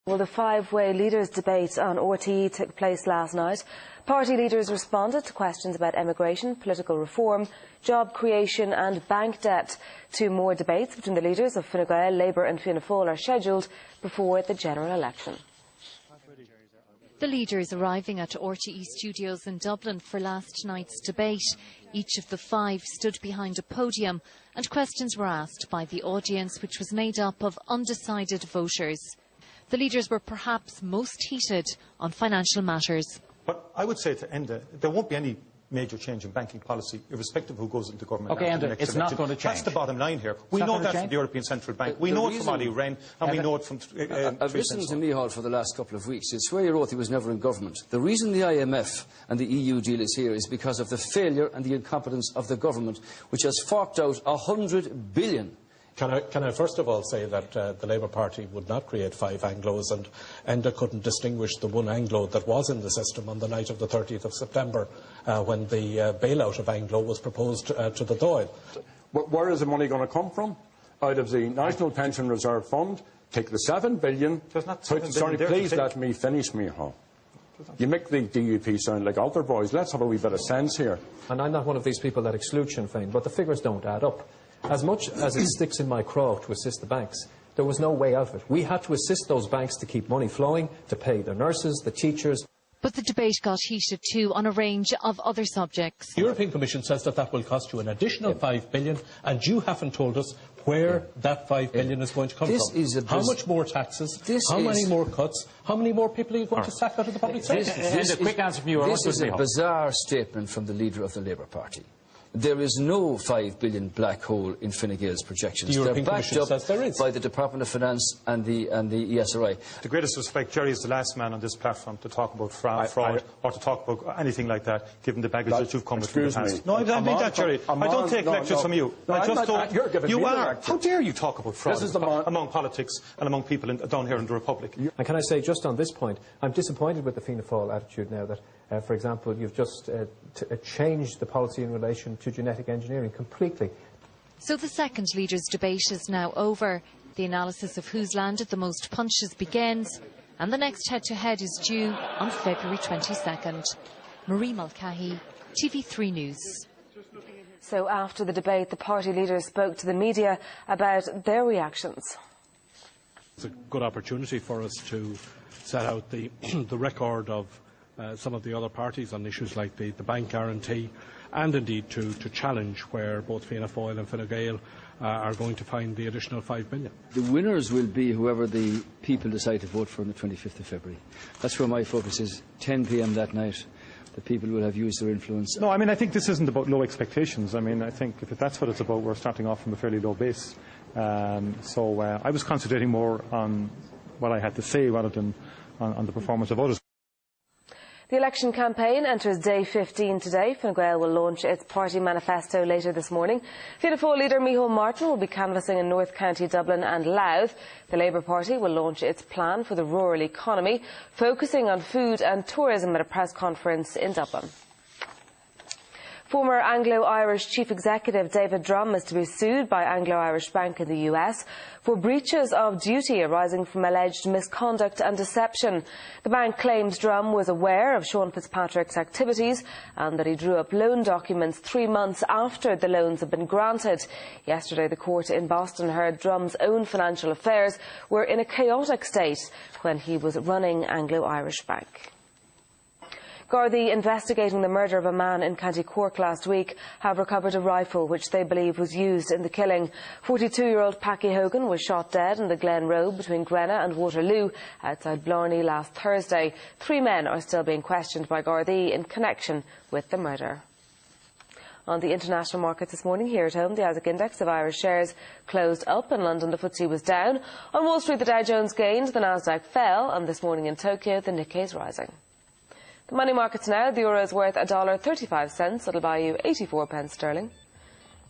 Well, the five-way leaders' debate on RTE took place last night. Party leaders responded to questions about immigration, political reform, job creation and bank debt. Two more debates between the leaders of Fine Gael, Labour and Fianna Fáil are scheduled before the general election. The leaders arriving at RTE studios in Dublin for last night's debate. Each of the five stood behind a podium and questions were asked by the audience, which was made up of undecided voters. The leaders were perhaps most heated on financial matters. But I would say to Enda, there won't be any major change in banking policy, irrespective of who goes into government. Okay, Enda, it's not going to change. That's the bottom line here. We know that from the European Central Bank. We know it from Ollie Rehn, and we know it from... I've listened to Micheál for the last couple of weeks. It's where he wrote he was never in government. The reason the IMF and the EU deal is here is because of the failure and the incompetence of the government, which has forked out 100 billion. Can I first of all say that the Labour Party would not create five Anglos, and Enda couldn't distinguish the one Anglo that was in the system on the night of the 30th of September when the bailout of Anglo was proposed to the Dáil. Where is the money going to come from? Out of the National Pension Reserve Fund, take the 7 billion... There's not 7 billion sorry, there please let me finish, Micheál. You make the DUP sound like altar boys. Let's have a wee bit of sense here. And I'm not one of these people that exclude Sinn Féin, but the figures don't add up. As much as it sticks in my craw to assist the banks, there was no way out of it. We had to assist those banks to keep money flowing, to pay the nurses, the teachers. But the debate got heated too on a range of other subjects. The European Commission says that that will cost you an additional 5 billion, and you haven't told us where that 5 billion is going to come from. How much more taxes? How many more cuts? How many more people are you going to sack out of the public sector? A quick answer from you. This is a bizarre statement from the leader of the Labour Party. There is no 5 billion black hole in Fine Gael's projections. The European They're backed Commission up says there is. by the Department of Finance and the ESRI. The greatest respect, Jerry is the last man on this platform to talk about fraud or to talk about anything like that, given the baggage that you've come with in the past. No, I don't mean that, Jerry. I don't take lectures from you. I just don't. You are. How dare you talk about fraud among politics and among people down here in the Republic? And can I say, just on this point, I'm disappointed with the Fianna Fáil attitude now that, for example, you've just changed the policy in relation to genetic engineering completely. So the second leaders' debate is now over. The analysis of who's landed the most punches begins, and the next head-to-head is due on February 22nd. Marie Mulcahy, TV3 News. So after the debate, the party leaders spoke to the media about their reactions. It's a good opportunity for us to set out the record of some of the other parties on issues like the bank guarantee, and indeed to challenge where both Fianna Fáil and Fine Gael are going to find the additional 5 billion. The winners will be whoever the people decide to vote for on the 25th of February. That's where my focus is. 10 p.m. that night, the people will have used their influence. No, I mean, I think this isn't about low expectations. I mean, I think if that's what it's about, we're starting off from a fairly low base. So I was concentrating more on what I had to say rather than on the performance of others. The election campaign enters day 15 today. Fine Gael will launch its party manifesto later this morning. Fianna Fáil leader Micheál Martin will be canvassing in North County, Dublin and Louth. The Labour Party will launch its plan for the rural economy, focusing on food and tourism at a press conference in Dublin. Former Anglo-Irish Chief Executive David Drumm is to be sued by Anglo-Irish Bank in the US for breaches of duty arising from alleged misconduct and deception. The bank claims Drumm was aware of Sean Fitzpatrick's activities and that he drew up loan documents 3 months after the loans had been granted. Yesterday, the court in Boston heard Drumm's own financial affairs were in a chaotic state when he was running Anglo-Irish Bank. Gardaí investigating the murder of a man in County Cork last week have recovered a rifle which they believe was used in the killing. 42-year-old Packy Hogan was shot dead in the Glen Road between Grenna and Waterloo outside Blarney last Thursday. 3 men are still being questioned by Gardaí in connection with the murder. On the international market this morning, here at home, the ASIC index of Irish shares closed up. In London, the FTSE was down. On Wall Street, the Dow Jones gained, the Nasdaq fell, and this morning in Tokyo, the Nikkei is rising. The money markets now, the euro is worth $1.35. It'll buy you 84 pence sterling.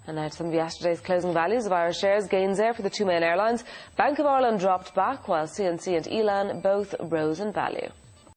And now to some of yesterday's closing values of Irish shares. Gains there for the two main airlines. Bank of Ireland dropped back, while CNC and Elan both rose in value.